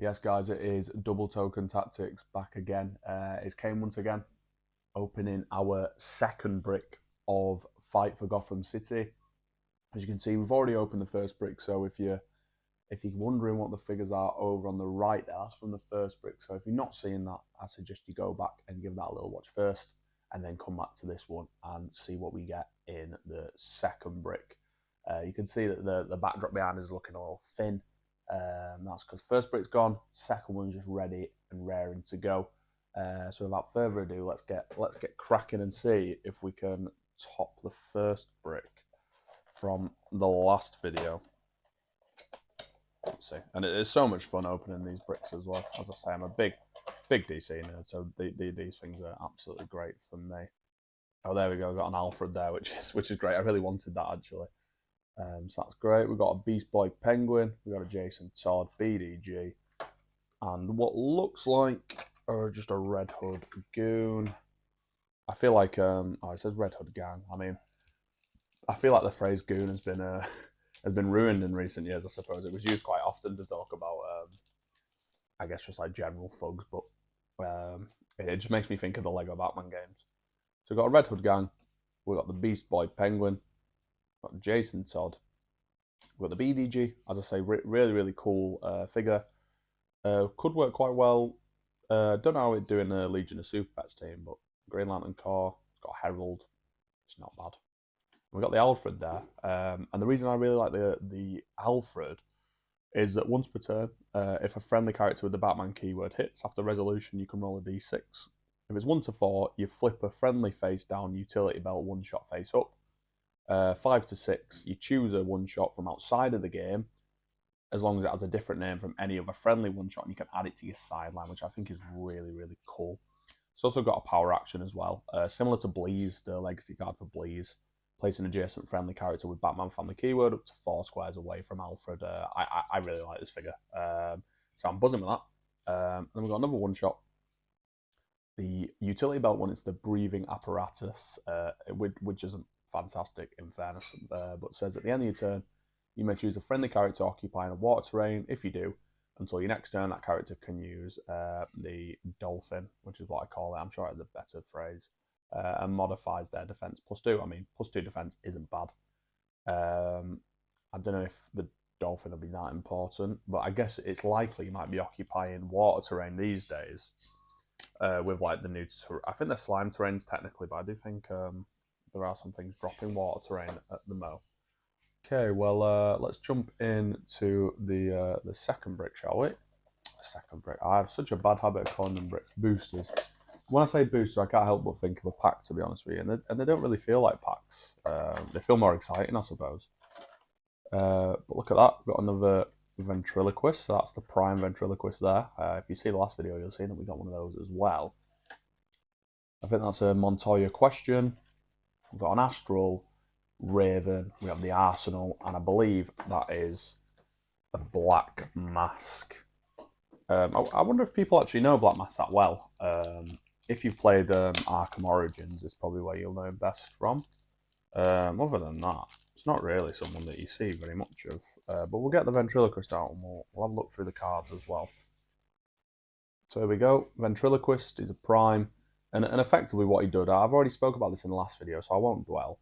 Yes, guys, it is Double Token Tactics back again. It's Kane once again, opening our second brick of Fight for Gotham City. As you can see, we've already opened the first brick, so if you're wondering what the figures are over on the right there, that's from the first brick. So if you're not seeing that, I suggest you go back and give that a little watch first, and then come back to this one and see what we get in the second brick. You can see that the backdrop behind is looking a little thin. That's because first brick's gone, second one's just ready and raring to go. So without further ado, let's get cracking and see if we can top the first brick from the last video. Let's see, and it is so much fun opening these bricks as well. As I say, I'm a big DC nerd, so these things are absolutely great for me. Oh, there we go. Got an Alfred there, which is great. I really wanted that actually. So that's great. We've got a Beast Boy Penguin, we've got a Jason Todd, BDG, and what looks like just a Red Hood Goon. I feel like, oh, it says Red Hood Gang. I mean, I feel like the phrase goon has been ruined in recent years, I suppose. It was used quite often to talk about, I guess, just like general thugs, but it just makes me think of the Lego Batman games. So we've got a Red Hood Gang, we've got the Beast Boy Penguin, got Jason Todd, we've got the BDG, as I say, really cool figure. Could work quite well. Don't know how it'd do in a Legion of Super Pets team, but Green Lantern Corps, it's got Herald, it's not bad. We've got the Alfred there, and the reason I really like the Alfred is that once per turn, if a friendly character with the Batman keyword hits, after resolution you can roll a d6. If it's 1 to 4, you flip a friendly face down utility belt 1-shot face up. 5 to 6, you choose a 1-shot from outside of the game, as long as it has a different name from any other friendly 1-shot, and you can add it to your sideline, which I think is really cool. It's also got a power action as well, similar to Bleeze, the legacy card for Bleeze. Place an adjacent friendly character with Batman family keyword up to 4 squares away from Alfred. I really like this figure, so I'm buzzing with that. Then we've got another 1-shot. The utility belt one, it's the breathing apparatus, which isn't fantastic in fairness, but says at the end of your turn, you may choose a friendly character occupying a water terrain. If you do, until your next turn, that character can use the dolphin, which is what I call it. I'm sure it's a better phrase. And modifies their defense +2. I mean, +2 defense isn't bad. I don't know if the dolphin will be that important, but I guess it's likely you might be occupying water terrain these days with like the new. I think they're slime terrains technically, but I do think there are some things dropping water terrain at the mo. Okay, well, let's jump into the second brick, shall we? Second brick. I have such a bad habit of calling them bricks. Boosters. When I say booster, I can't help but think of a pack, to be honest with you. And they don't really feel like packs. They feel more exciting, I suppose. But look at that. We've got another ventriloquist. So that's the prime ventriloquist there. If you see the last video, you'll see that we got one of those as well. I think that's a Montoya question. We've got an Astral, Raven. We have the Arsenal. And I believe that is a Black Mask. I wonder if people actually know Black Mask that well. If you've played Arkham Origins, it's probably where you'll know him best from. Other than that, it's not really someone that you see very much of. But we'll get the Ventriloquist out and we'll have a look through the cards as well. So here we go. Ventriloquist is a prime. And effectively what he did, I've already spoke about this in the last video, so I won't dwell.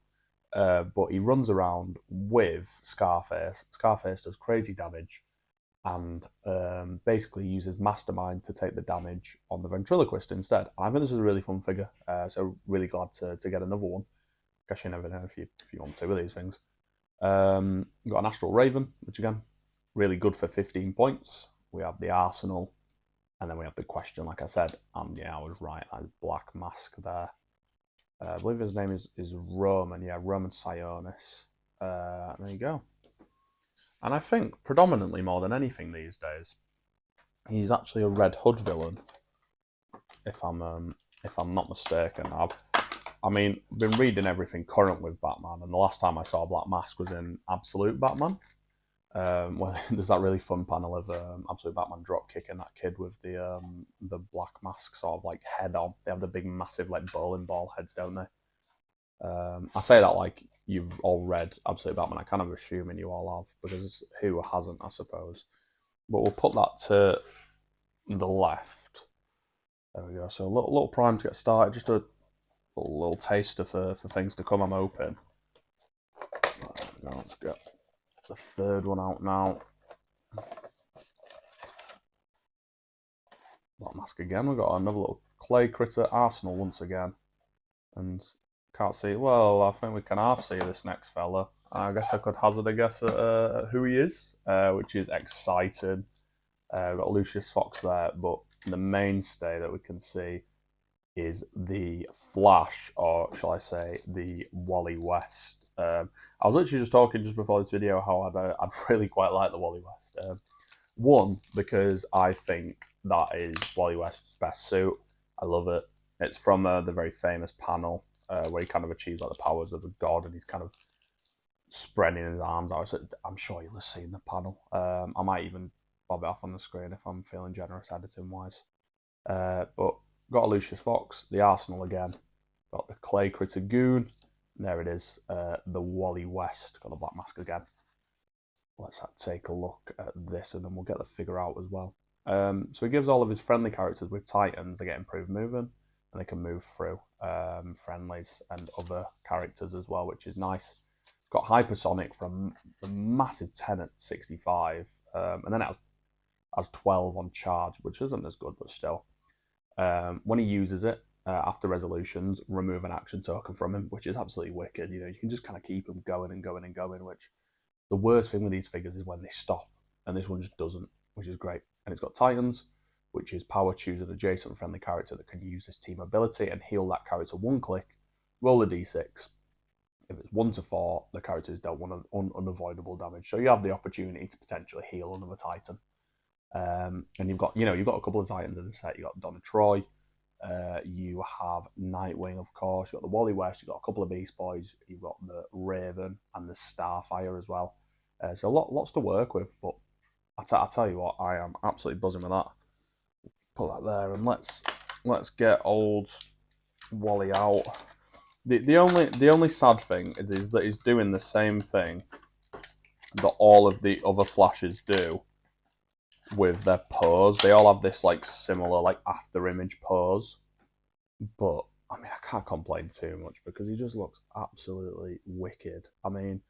But he runs around with Scarface. Scarface does crazy damage. And basically uses Mastermind to take the damage on the Ventriloquist instead. I think this is a really fun figure, so really glad to get another one. Guess you never know if you want to with these things. We've got an Astral Raven, which again, really good for 15 points. We have the Arsenal, and then we have the question, like I said. And yeah, I was right, that is Black Mask there. I believe his name is Roman, yeah, Roman Sionis. There you go. And I think predominantly more than anything these days, he's actually a Red Hood villain. If I'm not mistaken, I've been reading everything current with Batman, and the last time I saw Black Mask was in Absolute Batman. Well, there's that really fun panel of Absolute Batman drop kicking that kid with the Black Mask sort of like head on. They have the big massive like bowling ball heads, don't they? I say that like you've all read Absolute Batman. I kind of assuming you all have, because who hasn't, I suppose. But we'll put that the left. There we go. So a little prime to get started. Just a little taster for things to come, I'm hoping. Let's get the third one out now. Black Mask again. We've got another little clay critter. Arsenal once again. And can't see. Well, I think we can half see this next fella. I guess I could hazard a guess at who he is, which is exciting. We've got Lucius Fox there, but the mainstay that we can see is the Flash, or shall I say, the Wally West. I was literally just talking just before this video how I'd really quite like the Wally West. One, because I think that is Wally West's best suit. I love it. It's from the very famous panel where he kind of achieves like the powers of a god, and he's kind of spreading his arms out. So I'm sure you'll have seen the panel. I might even bob it off on the screen if I'm feeling generous editing wise. But got a Lucius Fox, the Arsenal again, got the Clay Critter Goon, and there it is, the Wally West, got the Black Mask again. Let's take a look at this and then we'll get the figure out as well. So he gives all of his friendly characters with Titans, they get improved movement, and they can move through friendlies and other characters as well, which is nice. Got Hypersonic from the massive 10 at 65, and then it has 12 on charge, which isn't as good, but still. When he uses it, after resolutions, remove an action token from him, which is absolutely wicked. You know, you can just kind of keep them going and going and going, which the worst thing with these figures is when they stop, and this one just doesn't, which is great. And it's got Titans, which is power, choose an adjacent friendly character that can use this team ability and heal that character one click, roll a d6. If it's 1 to 4, the character is dealt unavoidable damage. So you have the opportunity to potentially heal another Titan. And you've got a couple of Titans in the set. You've got Donna Troy, you have Nightwing, of course, you've got the Wally West, you've got a couple of Beast Boys, you've got the Raven and the Starfire as well. So lots to work with, but I tell you what, I am absolutely buzzing with that. Put that there, and let's get old Wally out. The only sad thing is that he's doing the same thing that all of the other Flashes do with their pose. They all have this like similar like after image pose, but I mean I can't complain too much because he just looks absolutely wicked. I mean,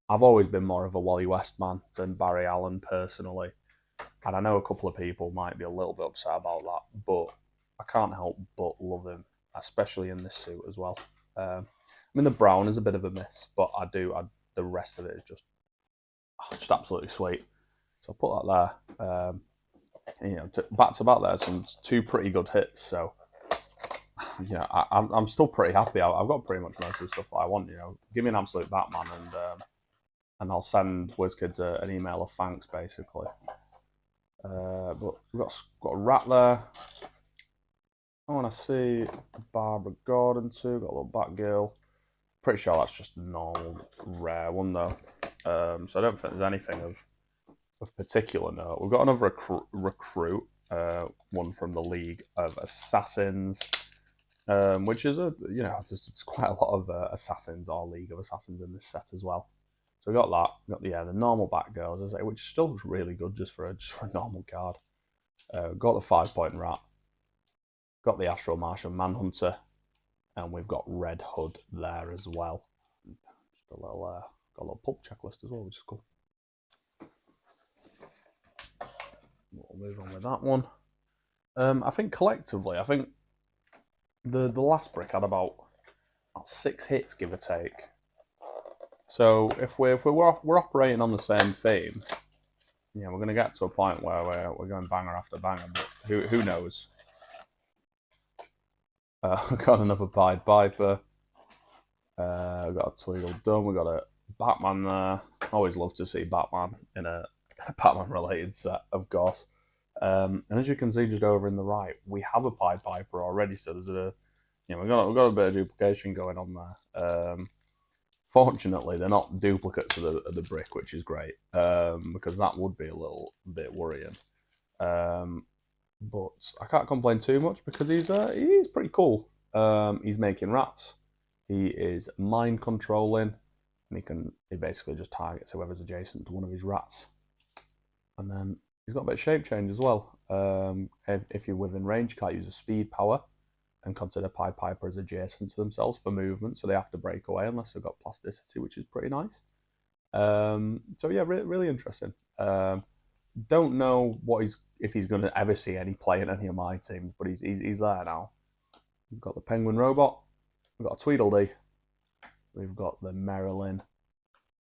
I've always been more of a Wally West man than Barry Allen personally, and I know a couple of people might be a little bit upset about that, but I can't help but love him, especially in this suit as well. I mean, the brown is a bit of a miss, but the rest of it is just absolutely sweet. So I'll put that there. Back to back there, some 2 pretty good hits. So, I'm still pretty happy. I've got pretty much most of the stuff that I want. Give me an absolute Batman, and I'll send WizKids an email of thanks, basically. But we've got a rat there. I want to see Barbara Gordon too. Got a little Batgirl. Pretty sure that's just a normal rare one though. So I don't think there's anything of particular note. We've got another recruit, one from the League of Assassins, which is there's quite a lot of assassins or League of Assassins in this set as well. So we got that. We got the normal Batgirl, as I say, which still looks really good just for a normal card. Got the 5-point rat. Got the Astral Martian Manhunter, and we've got Red Hood there as well. Just got a little pulp checklist as well, which is cool. We'll move on with that one. I think collectively, the last brick had about 6 hits, give or take. So if we're operating on the same theme, we're going to get to a point where we're going banger after banger. But who knows? We've got another Pied Piper. We've got a Tweedledum. We've got a Batman there. I always love to see Batman in a Batman-related set, of course. And as you can see just over in the right, we have a Pied Piper already. So there's we've got a bit of duplication going on there. Fortunately, they're not duplicates of the brick, which is great, because that would be a little bit worrying. But I can't complain too much because he's pretty cool. He's making rats. He is mind controlling, and he basically just targets whoever's adjacent to one of his rats. And then He's got a bit of shape change as well. If you're within range, you can't use a speed power and consider Pied Piper as adjacent to themselves for movement, so they have to break away unless they've got plasticity, which is pretty nice. So yeah, really interesting. Don't know if he's going to ever see any play in any of my teams, but he's there now. We've got the Penguin Robot, we've got a Tweedledee, we've got the Marilyn,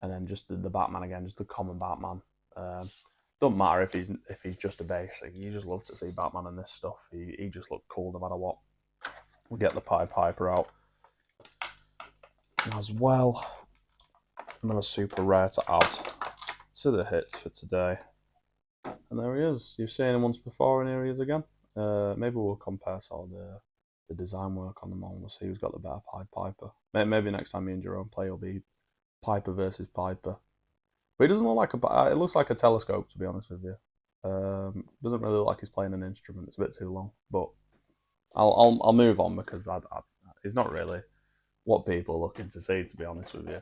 and then just the Batman again, just the common Batman. Doesn't matter if he's just a basic. You just love to see Batman in this stuff. He just looked cool no matter what. We'll get the Pied Piper out as well. Another super rare to add to the hits for today. And there he is. You've seen him once before, and here he is again. Maybe we'll compare sort of the design work on them all. We'll see who's got the better Pied Piper. Maybe next time me and Jerome play, it'll be Piper versus Piper. But he doesn't look like it looks like a telescope, to be honest with you. Doesn't really look like he's playing an instrument. It's a bit too long. But I'll move on because it's not really what people are looking to see, to be honest with you.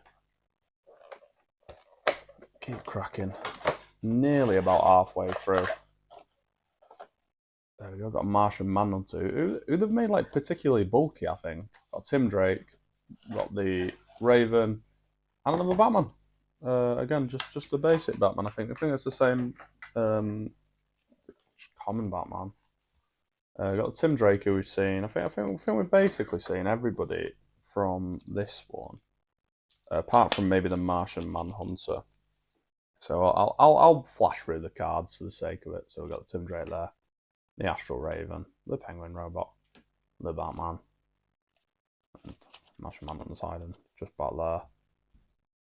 Keep cracking. Nearly about halfway through. There we go. Got a Martian Manhunter, who they've made like particularly bulky, I think. Got Tim Drake. Got the Raven, and another Batman. Again, just the basic Batman. I think it's the same common Batman. Got the Tim Drake who we've seen. I think we've basically seen everybody from this one, apart from maybe the Martian Manhunter. So I'll flash through the cards for the sake of it. So we've got the Tim Drake there, the Astral Raven, the Penguin Robot, the Batman, and Martian Man on the side, and just about there.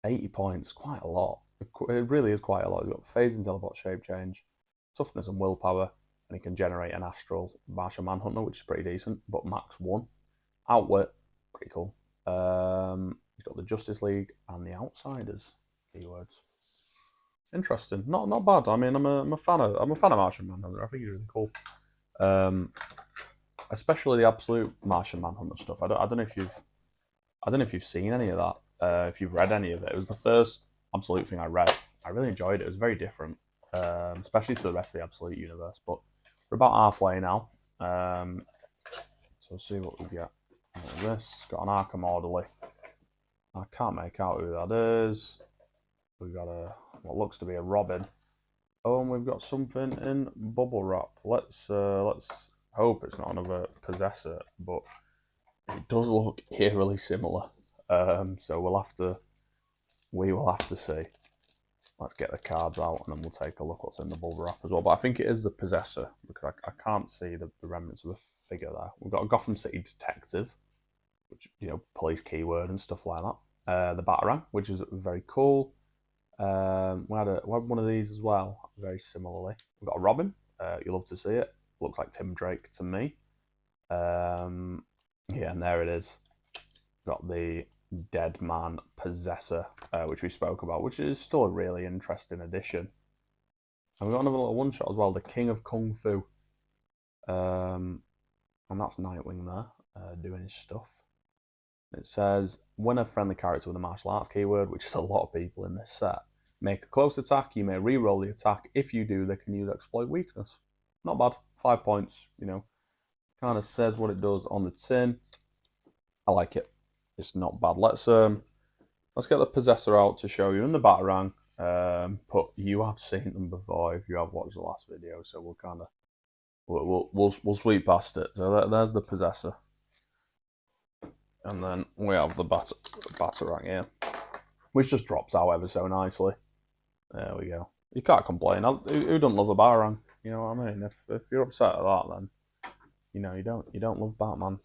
80 points, quite a lot. It really is quite a lot. He's got phasing, teleport, shape change, toughness and willpower, and he can generate an Astral Martian Manhunter, which is pretty decent, but max 1. Outwit, pretty cool. He's got the Justice League and the Outsiders keywords. Interesting, not bad. I mean, I'm a fan of Martian Manhunter. I think he's really cool. Especially the absolute Martian Manhunter stuff. I don't know if you've seen any of that. If you've read any of it. It was the first Absolute thing I read. I really enjoyed it. It was very different, especially to the rest of the Absolute universe. But we're about halfway now. So we'll see what we get. This got an Arkham Orderly. I can't make out who that is. We've got what looks to be a Robin. Oh, and we've got something in bubble wrap. Let's hope it's not another Possessor, but it does look eerily similar. So we will have to see. Let's get the cards out and then we'll take a look what's in the bubble wrap as well. But I think it is the Possessor because I can't see the remnants of a figure there. We've got a Gotham City Detective, which, police keyword and stuff like that. The Batarang, which is very cool. We had one of these as well, very similarly. We've got a Robin. You'll love to see it. Looks like Tim Drake to me. Yeah, and there it is. Got the Dead Man Possessor, which we spoke about, which is still a really interesting addition. And we've got another little one-shot as well, the King of Kung Fu. And that's Nightwing there, doing his stuff. It says, when a friendly character with a martial arts keyword, which is a lot of people in this set, make a close attack, you may re-roll the attack. If you do, they can use exploit weakness. Not bad. 5 points, Kind of says what it does on the tin. I like it. It's not bad. Let's get the Possessor out to show you in the Batarang. But you have seen them before if you have watched the last video, so we'll sweep past it. So there's the Possessor. And then we have the Batarang here, which just drops out ever so nicely. There we go. You can't complain. Who doesn't love a Batarang? You know what I mean? If you're upset at that, then you don't love Batman.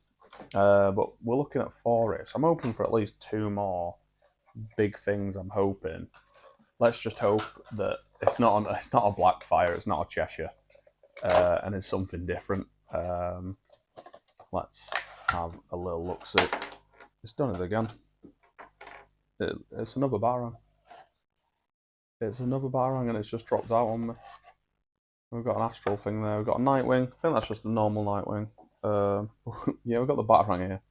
But we're looking at 4 here, so I'm hoping for at least 2 more big things. I'm hoping. Let's just hope that it's not a Blackfire, it's not a Cheshire, and it's something different. Let's have a little look. See, it's done it again. It's another Batarang. It's another Batarang, and it's just dropped out on me. We've got an Astral thing there. We've got a Nightwing. I think that's just a normal Nightwing. Yeah, we've got the Batarang here.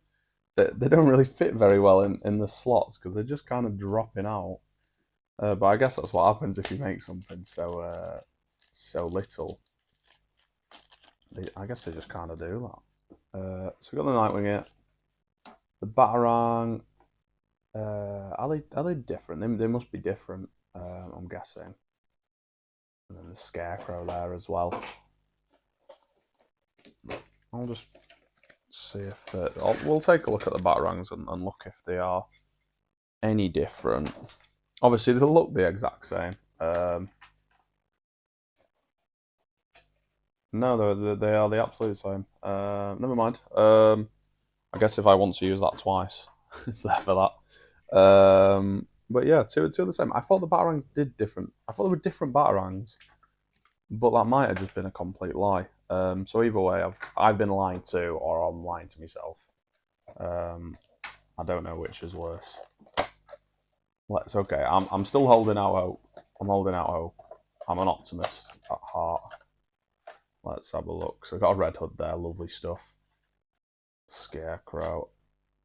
They don't really fit very well in the slots because they're just kind of dropping out. But I guess that's what happens if you make something. So so little. I guess they just kind of do that. So we've got the Nightwing here. The Batarang. Are they different? They must be different, I'm guessing. And then the Scarecrow there as well. I'll just see if we'll take a look at the Batarangs and look if they are any different. Obviously, they look the exact same. No, they are the absolute same. Never mind. I guess if I want to use that twice, it's there for that. But yeah, two of the same. I thought the Batarangs did different. I thought they were different Batarangs, but that might have just been a complete lie. So either way, I've been lied to, or I'm lying to myself. I don't know which is worse. It's okay. I'm still holding out hope. I'm holding out hope. I'm an optimist at heart. Let's have a look. So we've got a Red Hood there, lovely stuff. Scarecrow.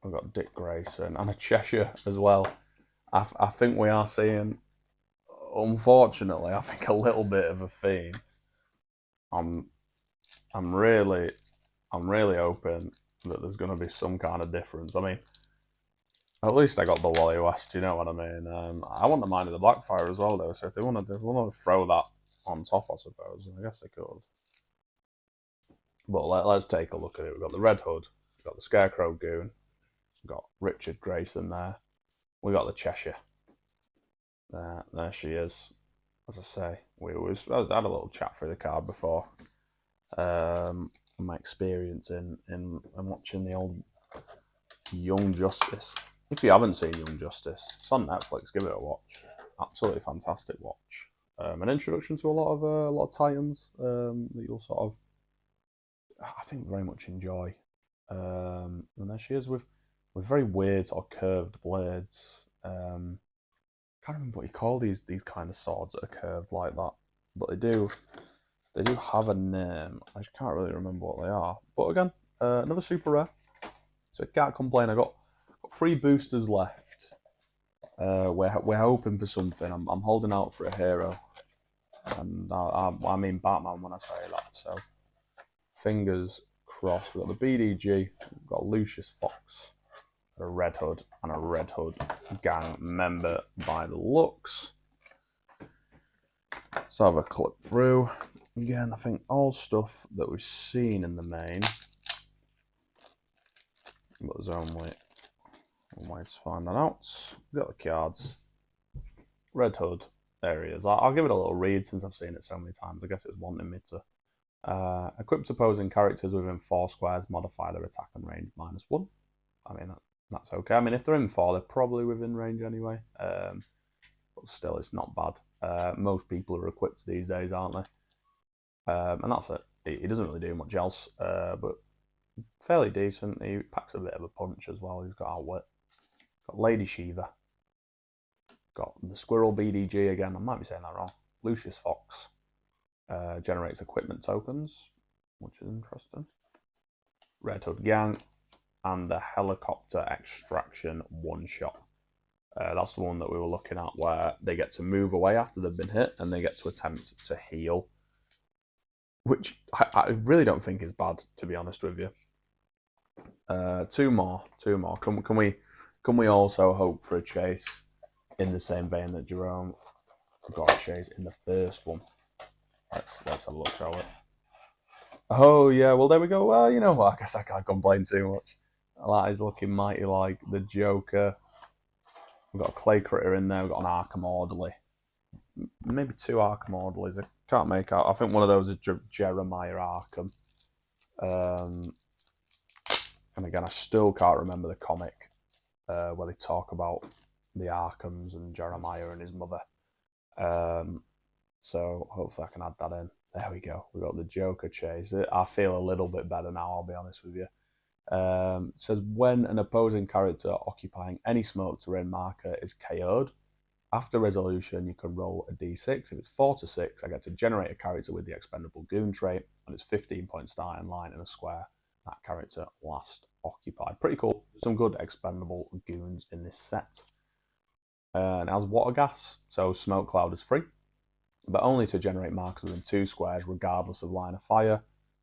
We've got Dick Grayson and a Cheshire as well. I think we are seeing, unfortunately, I think a little bit of a theme. I'm really hoping that there's going to be some kind of difference. I mean, at least I got the Wally West, you know what I mean? I want the Mind of the Blackfire as well, though, so if they want to throw that on top, I suppose, I guess they could. But let's take a look at it. We've got the Red Hood, we've got the Scarecrow Goon, we've got Richard Grayson there, we've got the Cheshire. There she is. As I say, I had a little chat through the card before. My experience in watching the old Young Justice. If you haven't seen Young Justice, it's on Netflix. Give it a watch. Absolutely fantastic watch. An introduction to a lot of Titans that you'll sort of, I think, very much enjoy. And there she is with very weird sort of curved blades. Can't remember what you call these kind of swords that are curved like that, but they do have a name. I just can't really remember what they are. But again, another super rare, so I can't complain. I got 3 boosters left. We're hoping for something. I'm holding out for a hero, and I mean Batman when I say that. So fingers crossed. We've got the BDG, we've got Lucius Fox, a Red Hood, and a Red Hood gang member by the looks. So have a clip through. Again, I think all stuff that we've seen in the main, but there's only one way to find that out. We've got the cards. Red Hood, there he is. I'll give it a little read since I've seen it so many times. I guess it's wanting me to. Equipped opposing characters within 4 squares modify their attack and range -1. I mean, that's okay. I mean, if they're in 4, they're probably within range anyway. But still, it's not bad. Most people are equipped these days, aren't they? And that's it. He doesn't really do much else, but fairly decent. He packs a bit of a punch as well. He's got outwit. Got Lady Shiva. Got the Squirrel BDG again. I might be saying that wrong. Lucius Fox. Generates equipment tokens, which is interesting. Red Hood Gang. And the Helicopter Extraction one-shot. That's the one that we were looking at where they get to move away after they've been hit and they get to attempt to heal. Which I really don't think is bad, to be honest with you. 2 more. Can we also hope for a chase in the same vein that Jerome got a chase in the first one? Let's have a look, shall we? Oh yeah, well there we go. Well, you know what? I guess I can't complain too much. That is looking mighty like the Joker. We've got a Clay Critter in there. We've got an Arkham Orderly. Maybe 2 Arkham Orderlies. I can't make out. I think one of those is Jeremiah Arkham. And again, I still can't remember the comic where they talk about the Arkhams and Jeremiah and his mother. So hopefully I can add that in. There we go. We've got the Joker chase. I feel a little bit better now, I'll be honest with you. It says when an opposing character occupying any smoke terrain marker is KO'd, after resolution, you can roll a d6. If it's 4 to 6, I get to generate a character with the expendable goon trait, and it's 15 point starting line in a square. That character last occupied. Pretty cool. Some good expendable goons in this set. And it has water gas, so smoke cloud is free. but only to generate markers within 2 squares regardless of line of fire,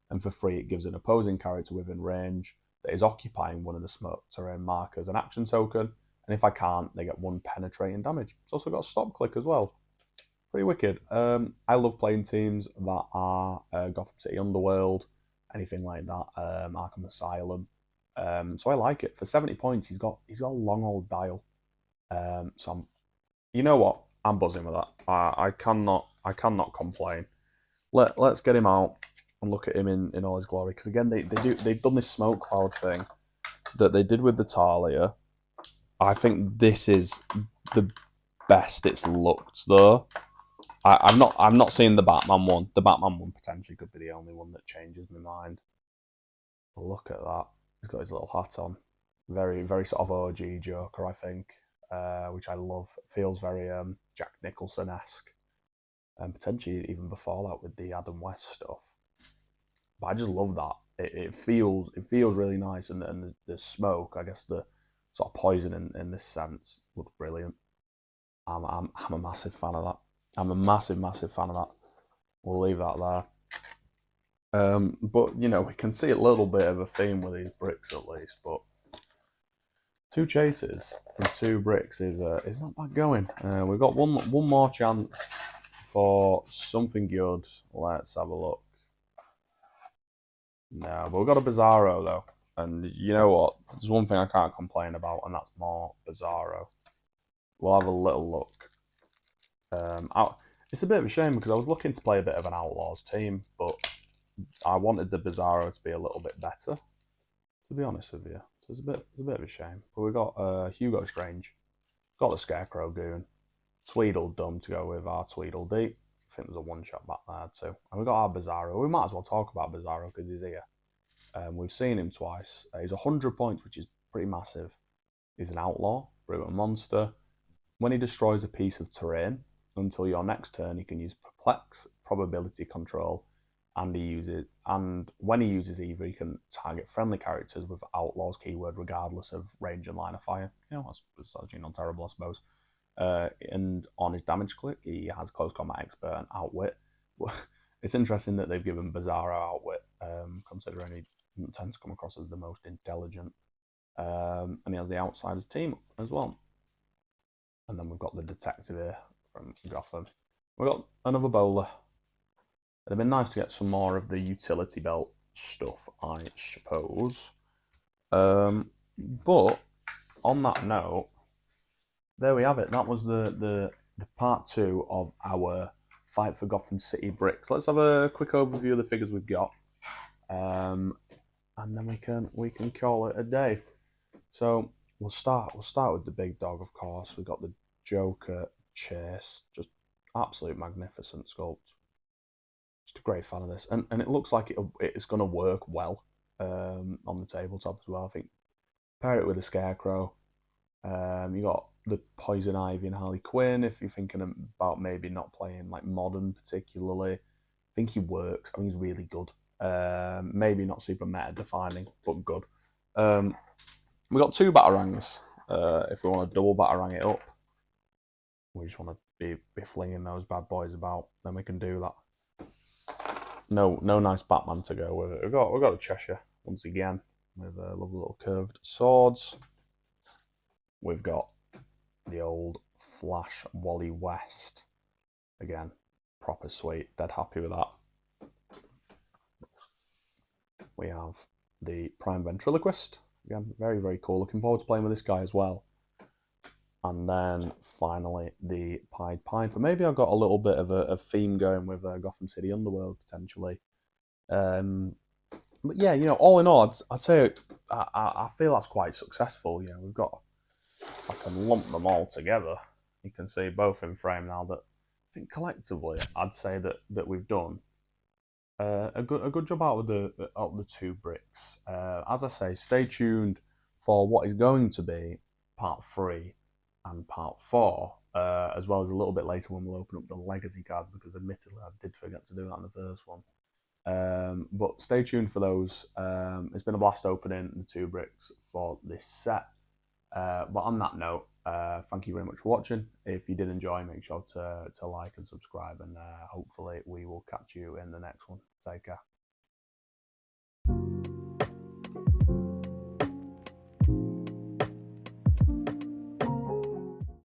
and for free it gives an opposing character within range that is occupying one of the smoke terrain markers an action token, and if I can't, they get 1 penetrating damage. It's also got a stop click as well. Pretty wicked. I love playing teams that are Gotham City Underworld, anything like that, Arkham Asylum. So I like it. For 70 points, he's got a long old dial. So you know what? I'm buzzing with that. I cannot complain. Let's get him out and look at him in all his glory. Because again, they've done this smoke cloud thing that they did with the Talia. I think this is the best it's looked though. I'm not seeing the Batman one. The Batman one potentially could be the only one that changes my mind. But look at that. He's got his little hat on. Very, very sort of OG Joker, I think, which I love. It feels very Jack Nicholson-esque. And potentially even before that with the Adam West stuff. But I just love that. It feels really nice, and the smoke, I guess the sort of poison in this sense, looks brilliant. I'm a massive fan of that. I'm a massive fan of that. We'll leave that there. But you know, we can see a little bit of a theme with these bricks at least. But 2 chases from 2 bricks is not bad going. We've got one more chance for something good. Let's have a look. No, but we've got a Bizarro though, and you know what? There's one thing I can't complain about, and that's more Bizarro. We'll have a little look. It's a bit of a shame because I was looking to play a bit of an Outlaws team, but I wanted the Bizarro to be a little bit better, to be honest with you. So it's a bit of a shame. But we've got Hugo Strange, got the Scarecrow Goon, Tweedledum to go with our Tweedledee. I think there's a one-shot back there too. And we've got our Bizarro. We might as well talk about Bizarro because he's here. We've seen him twice. He's 100 points, which is pretty massive. He's an outlaw, brutal monster. When he destroys a piece of terrain, until your next turn, he can use Perplex, Probability Control, and when he uses either, he can target friendly characters with Outlaw's keyword regardless of range and line of fire. You know, that's actually not terrible, I suppose. And on his damage click, he has Close Combat Expert and Outwit. It's interesting that they've given Bizarro Outwit, considering he tends to come across as the most intelligent. And he has the Outsiders team as well. And then we've got the detective here from Gotham. We've got another bowler. It'd have been nice to get some more of the utility belt stuff, I suppose. But on that note, there we have it. That was the part 2 of our fight for Gotham City bricks. Let's have a quick overview of the figures we've got, and then we can call it a day. So we'll start with the big dog, of course. We've got the Joker Chase, just absolute magnificent sculpt. Just a great fan of this, and it looks like it's going to work well on the tabletop as well. I think pair it with a Scarecrow. You got the Poison Ivy and Harley Quinn. If you're thinking about maybe not playing like modern particularly, I think he works. I think he's really good. Maybe not super meta defining, but good. We got 2 Batarangs. If we want to double Batarang it up, we just want to be flinging those bad boys about, then we can do that. No nice Batman to go with it. We've got a Cheshire once again with lovely little curved swords. We've got the old Flash Wally West. Again, proper sweet. Dead happy with that. We have the Prime Ventriloquist. Again, very, very cool. Looking forward to playing with this guy as well. And then finally the Pied Piper. Maybe I've got a little bit of a theme going with Gotham City Underworld potentially. But yeah, you know, all in all, I'd say I feel that's quite successful. You know, we've got, if I can lump them all together, you can see both in frame now that I think collectively I'd say that we've done a good job out of the 2 bricks. As I say, stay tuned for what is going to be part 3 and part 4, as well as a little bit later when we'll open up the legacy cards, because admittedly I did forget to do that in the first one. But stay tuned for those. It's been a blast opening the 2 bricks for this set. But on that note, Thank you very much for watching. If you did enjoy, make sure to like and subscribe, and hopefully we will catch you in the next one. Take care.